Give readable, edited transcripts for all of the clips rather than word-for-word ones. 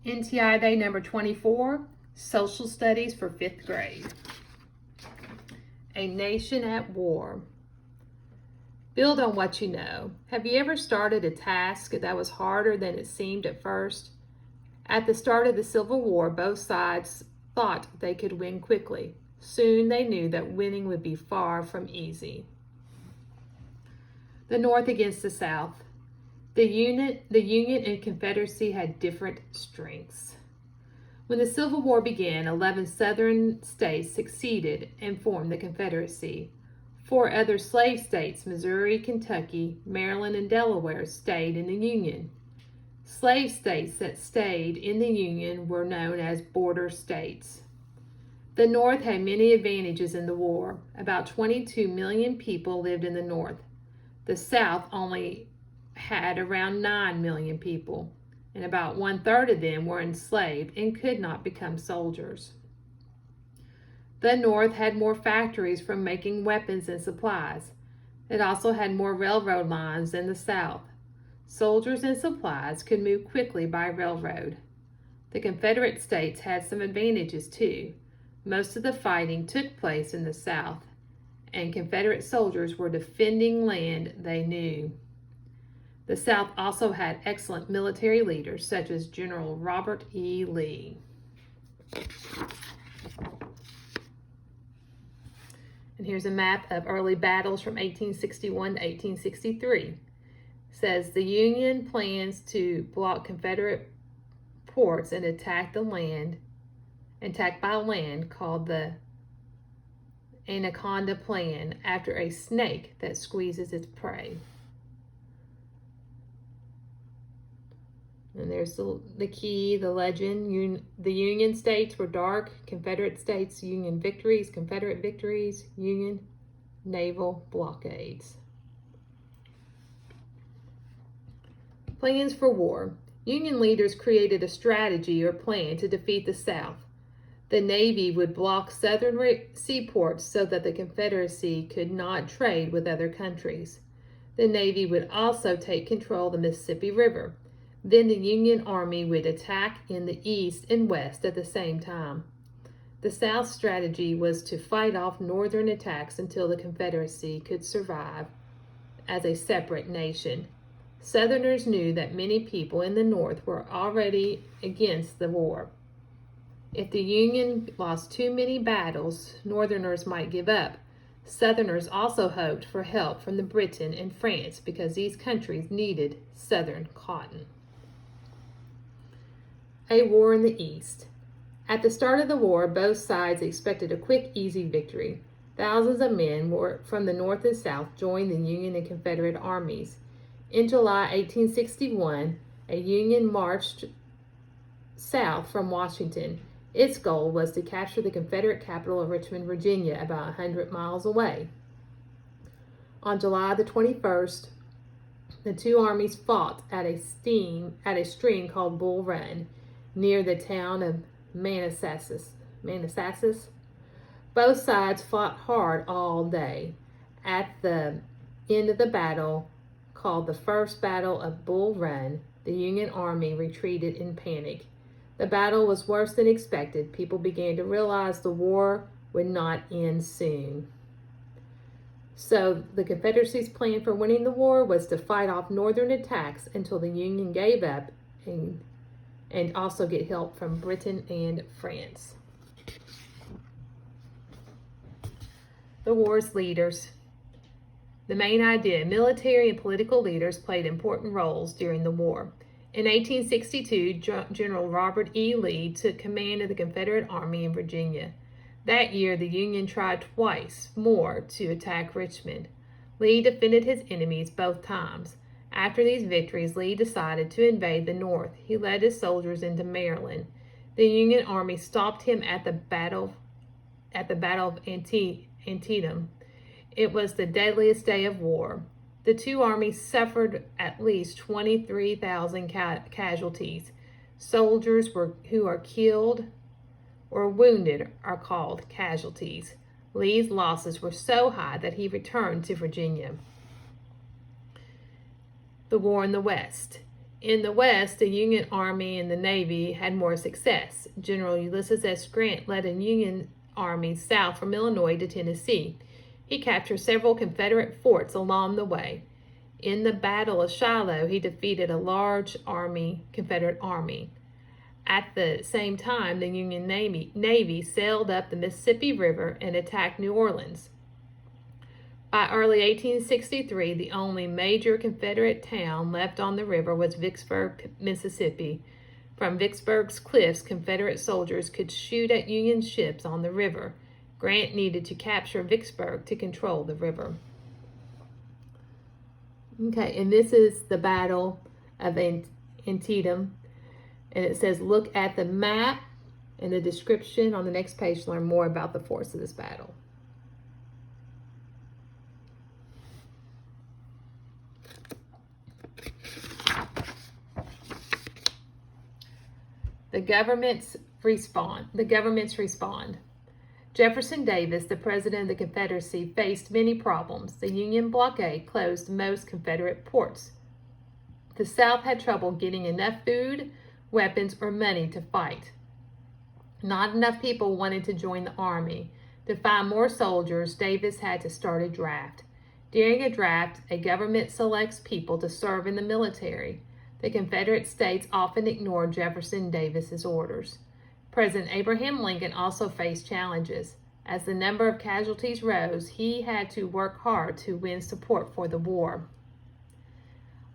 NTI Day number 24, Social Studies for 5th grade. A Nation at War. Build on what you know. Have you ever started a task that was harder than it seemed at first? At the start of the Civil War, both sides thought they could win quickly. Soon they knew that winning would be far from easy. The North against the South. The Union and Confederacy had different strengths. When the Civil War began, 11 Southern states succeeded and formed the Confederacy. 4 other slave states, Missouri, Kentucky, Maryland, and Delaware, stayed in the Union. Slave states that stayed in the Union were known as border states. The North had many advantages in the war. About 22 million people lived in the North. The South only had around 9 million people, and about 1/3 of them were enslaved and could not become soldiers. The North had more factories from making weapons and supplies. It also had more railroad lines than the South. Soldiers and supplies could move quickly by railroad. The Confederate States had some advantages too. Most of the fighting took place in the South, and Confederate soldiers were defending land they knew. The South also had excellent military leaders, such as General Robert E. Lee. And here's a map of early battles from 1861 to 1863. It says the Union plans to block Confederate ports and attack by land called the Anaconda Plan, after a snake that squeezes its prey. And there's the key, the legend. The Union states were dark, Confederate states, Union victories, Confederate victories, Union naval blockades. Plans for war. Union leaders created a strategy or plan to defeat the South. The Navy would block southern seaports so that the Confederacy could not trade with other countries. The Navy would also take control of the Mississippi River. Then the Union Army would attack in the east and west at the same time. The South's strategy was to fight off northern attacks until the Confederacy could survive as a separate nation. Southerners knew that many people in the North were already against the war. If the Union lost too many battles, Northerners might give up. Southerners also hoped for help from Britain and France because these countries needed Southern cotton. A war in the East. At the start of the war, both sides expected a quick, easy victory. Thousands of men from the North and South joined the Union and Confederate armies. In July 1861, a Union marched south from Washington. Its goal was to capture the Confederate capital of Richmond, Virginia, about 100 miles away. On July the 21st, the two armies fought at a stream called Bull Run, near the town of Manassas. Both sides fought hard all day. At the end of the battle, called the First Battle of Bull Run, the Union Army retreated in panic. The battle was worse than expected. People began to realize the war would not end soon. So the Confederacy's plan for winning the war was to fight off northern attacks until the Union gave up and also get help from Britain and France. The war's leaders. The main idea: military and political leaders played important roles during the war. In 1862, General Robert E. Lee took command of the Confederate Army in Virginia. That year, the Union tried twice more to attack Richmond. Lee defended his enemies both times. After these victories, Lee decided to invade the North. He led his soldiers into Maryland. The Union Army stopped him at the Battle of Antietam. It was the deadliest day of war. The two armies suffered at least 23,000 casualties. Soldiers who are killed or wounded are called casualties. Lee's losses were so high that he returned to Virginia. The War in the West. In the West, the Union Army and the Navy had more success. General Ulysses S. Grant led a Union army south from Illinois to Tennessee. He captured several Confederate forts along the way. In the Battle of Shiloh, he defeated a large Confederate army. At the same time, the Union Navy sailed up the Mississippi River and attacked New Orleans. By early 1863, the only major Confederate town left on the river was Vicksburg, Mississippi. From Vicksburg's cliffs, Confederate soldiers could shoot at Union ships on the river. Grant needed to capture Vicksburg to control the river. Okay, and this is the Battle of Antietam. And it says, look at the map and the description on the next page to learn more about the force of this battle. The governments respond. Jefferson Davis, the president of the Confederacy, faced many problems. The Union blockade closed most Confederate ports. The South had trouble getting enough food, weapons, or money to fight. Not enough people wanted to join the army. To find more soldiers, Davis had to start a draft. During a draft, a government selects people to serve in the military. The Confederate States often ignored Jefferson Davis's orders. President Abraham Lincoln also faced challenges. As the number of casualties rose, he had to work hard to win support for the war.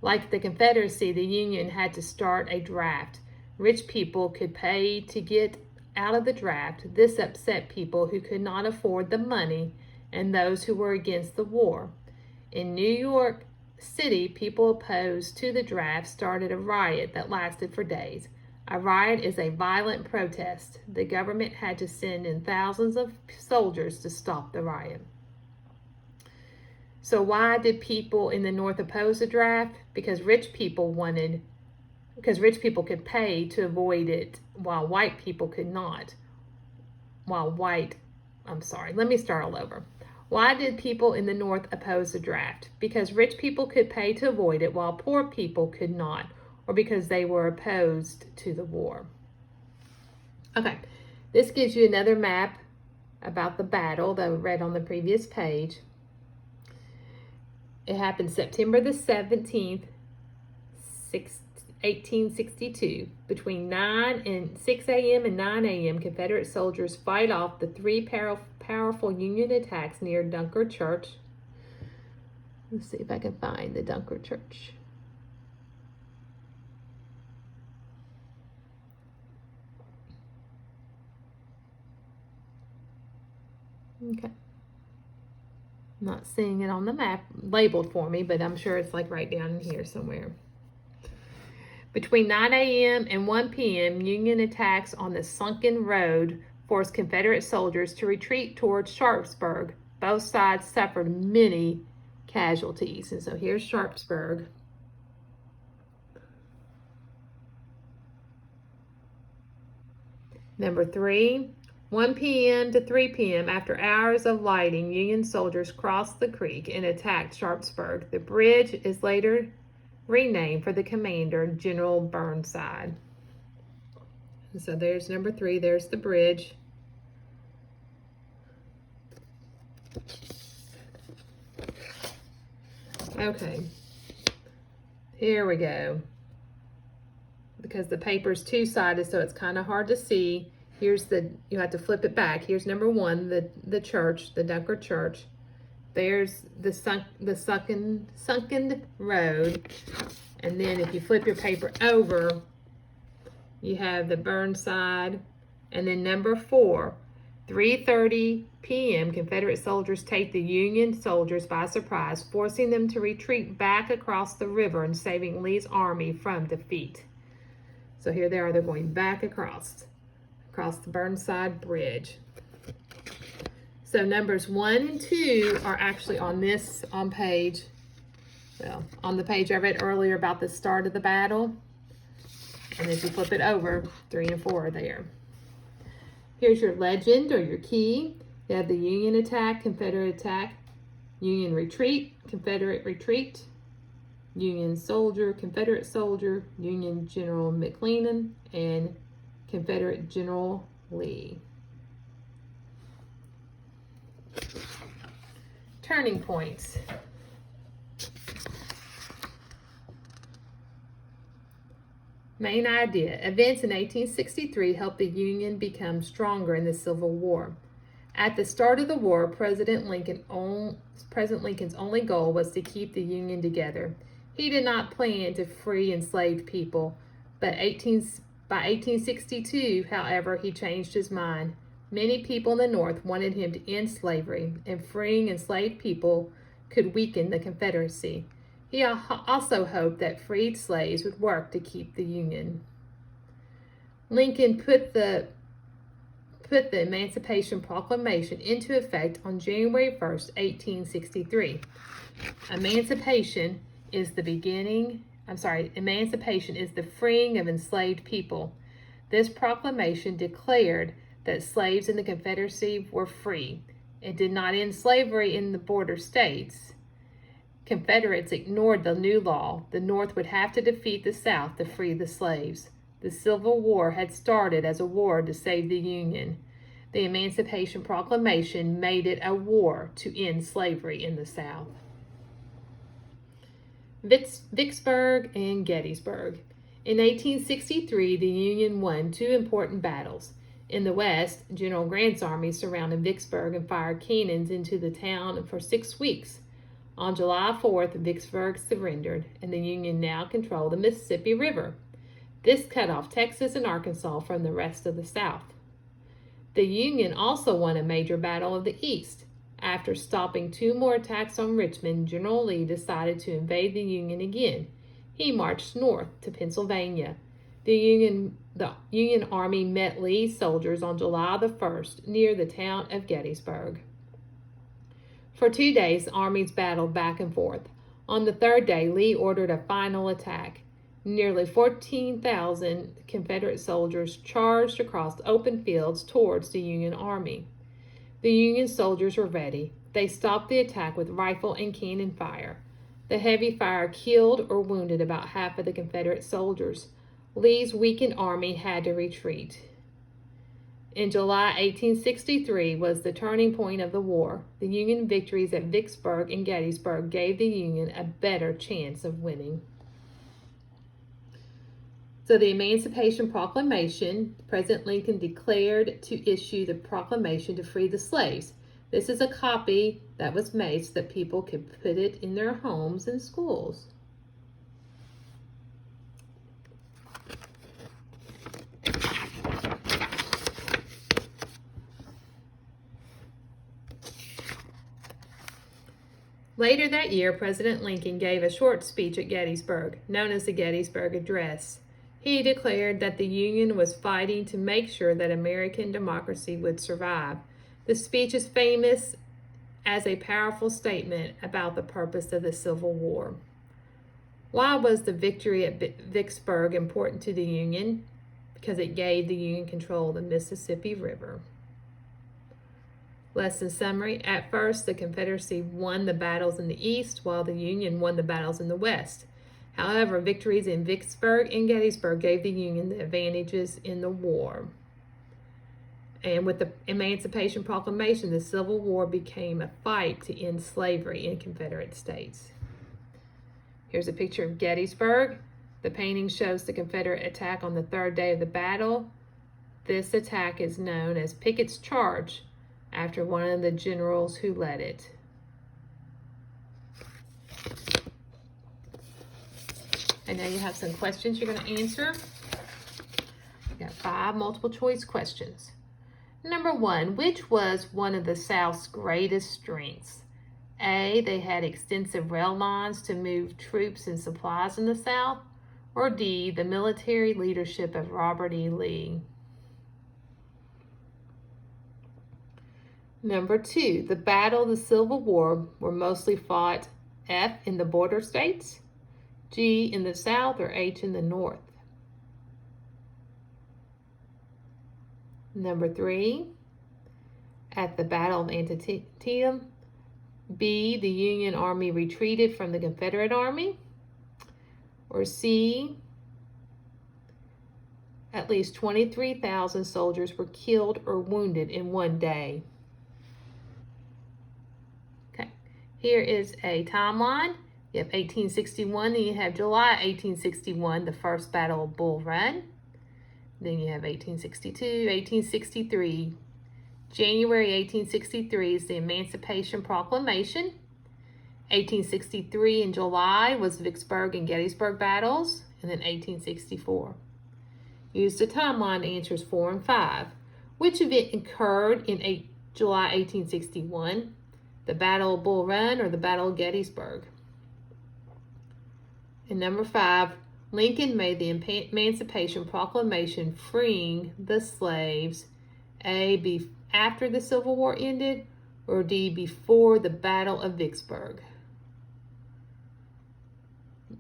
Like the Confederacy, the Union had to start a draft. Rich people could pay to get out of the draft. This upset people who could not afford the money and those who were against the war. In New York City, people opposed to the draft started a riot that lasted for days. A riot is a violent protest. The government had to send in thousands of soldiers to stop the riot. So why did people in the North oppose the draft? Because rich people could pay to avoid it, while white people could not. Let me start all over. Why did people in the North oppose the draft? Because rich people could pay to avoid it, while poor people could not, or because they were opposed to the war. Okay, this gives you another map about the battle that we read on the previous page. It happened September the 17th, 1862. Between 6 a.m. and 9 a.m., Confederate soldiers fight off the three powerful Union attacks near Dunkard Church. Let's see if I can find the Dunkard Church. Okay. I'm not seeing it on the map labeled for me, but I'm sure it's like right down in here somewhere. Between 9 a.m. and 1 p.m., Union attacks on the sunken road forced Confederate soldiers to retreat towards Sharpsburg. Both sides suffered many casualties. And so here's Sharpsburg. Number 3, 1 p.m. to 3 p.m. After hours of lighting, Union soldiers crossed the creek and attacked Sharpsburg. The bridge is later renamed for the commander, General Burnside. And so there's number 3. There's the bridge. Okay. Here we go. Because the paper's two-sided, so it's kind of hard to see. Here's you have to flip it back. Here's number 1, the church, the Dunkard Church. There's the sunken road. And then if you flip your paper over, you have the Burnside. And then number 4, 3:30 p.m., Confederate soldiers take the Union soldiers by surprise, forcing them to retreat back across the river and saving Lee's army from defeat. So here they are, they're going back across the Burnside Bridge. So numbers 1 and 2 are actually on the page I read earlier about the start of the battle. And if you flip it over, 3 and 4 are there. Here's your legend or your key. You have the Union attack, Confederate attack, Union retreat, Confederate retreat, Union soldier, Confederate soldier, Union General McClellan, and Confederate General Lee. Turning points. Main idea. Events in 1863 helped the Union become stronger in the Civil War. At the start of the war, President Lincoln's only goal was to keep the Union together. He did not plan to free enslaved people, but by 1862, however, he changed his mind. Many people in the North wanted him to end slavery, and freeing enslaved people could weaken the Confederacy. He also hoped that freed slaves would work to keep the Union. Lincoln put the Emancipation Proclamation into effect on January 1st, 1863. Emancipation is the freeing of enslaved people. This proclamation declared that slaves in the Confederacy were free. It did not end slavery in the border states. Confederates ignored the new law. The North would have to defeat the South to free the slaves. The Civil War had started as a war to save the Union. The Emancipation Proclamation made it a war to end slavery in the South. Vicksburg and Gettysburg. In 1863, the Union won two important battles. In the West, General Grant's army surrounded Vicksburg and fired cannons into the town for 6 weeks. On July 4th, Vicksburg surrendered, and the Union now controlled the Mississippi River. This cut off Texas and Arkansas from the rest of the South. The Union also won a major battle of the East. After stopping 2 more attacks on Richmond, General Lee decided to invade the Union again. He marched north to Pennsylvania. The Union Army met Lee's soldiers on July the 1st near the town of Gettysburg. For 2 days, armies battled back and forth. On the third day, Lee ordered a final attack. Nearly 14,000 Confederate soldiers charged across open fields towards the Union Army. The Union soldiers were ready. They stopped the attack with rifle and cannon fire. The heavy fire killed or wounded about half of the Confederate soldiers. Lee's weakened army had to retreat. In July 1863 was the turning point of the war. The Union victories at Vicksburg and Gettysburg gave the Union a better chance of winning. So the Emancipation Proclamation, President Lincoln declared to issue the proclamation to free the slaves. This is a copy that was made so that people could put it in their homes and schools. Later that year, President Lincoln gave a short speech at Gettysburg, known as the Gettysburg Address. He declared that the Union was fighting to make sure that American democracy would survive. The speech is famous as a powerful statement about the purpose of the Civil War. Why was the victory at Vicksburg important to the Union? Because it gave the Union control of the Mississippi River. Lesson summary. At first, the Confederacy won the battles in the East, while the Union won the battles in the West. However, victories in Vicksburg and Gettysburg gave the Union the advantages in the war. And with the Emancipation Proclamation, the Civil War became a fight to end slavery in Confederate states. Here's a picture of Gettysburg. The painting shows the Confederate attack on the third day of the battle. This attack is known as Pickett's Charge, after one of the generals who led it. And now you have some questions you're going to answer. You got 5 multiple choice questions. Number 1, which was one of the South's greatest strengths? A, they had extensive rail lines to move troops and supplies in the South. Or D, the military leadership of Robert E. Lee. Number 2, the battle of the Civil War were mostly fought F, in the border states, G, in the South, or H, in the North. Number 3, at the Battle of Antietam, B, the Union Army retreated from the Confederate Army, Or C, at least 23,000 soldiers were killed or wounded in one day. Okay, here is a timeline. You have 1861, then you have July 1861, the first Battle of Bull Run. Then you have 1862, 1863. January 1863 is the Emancipation Proclamation. 1863 in July was Vicksburg and Gettysburg battles, and then 1864. Use the timeline answers 4 and 5. Which event occurred in July 1861? The Battle of Bull Run or the Battle of Gettysburg? And number 5, Lincoln made the Emancipation Proclamation freeing the slaves, A, after the Civil War ended, or D, before the Battle of Vicksburg?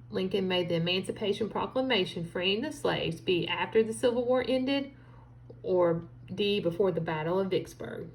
Lincoln made the Emancipation Proclamation freeing the slaves, B, after the Civil War ended, or D, before the Battle of Vicksburg?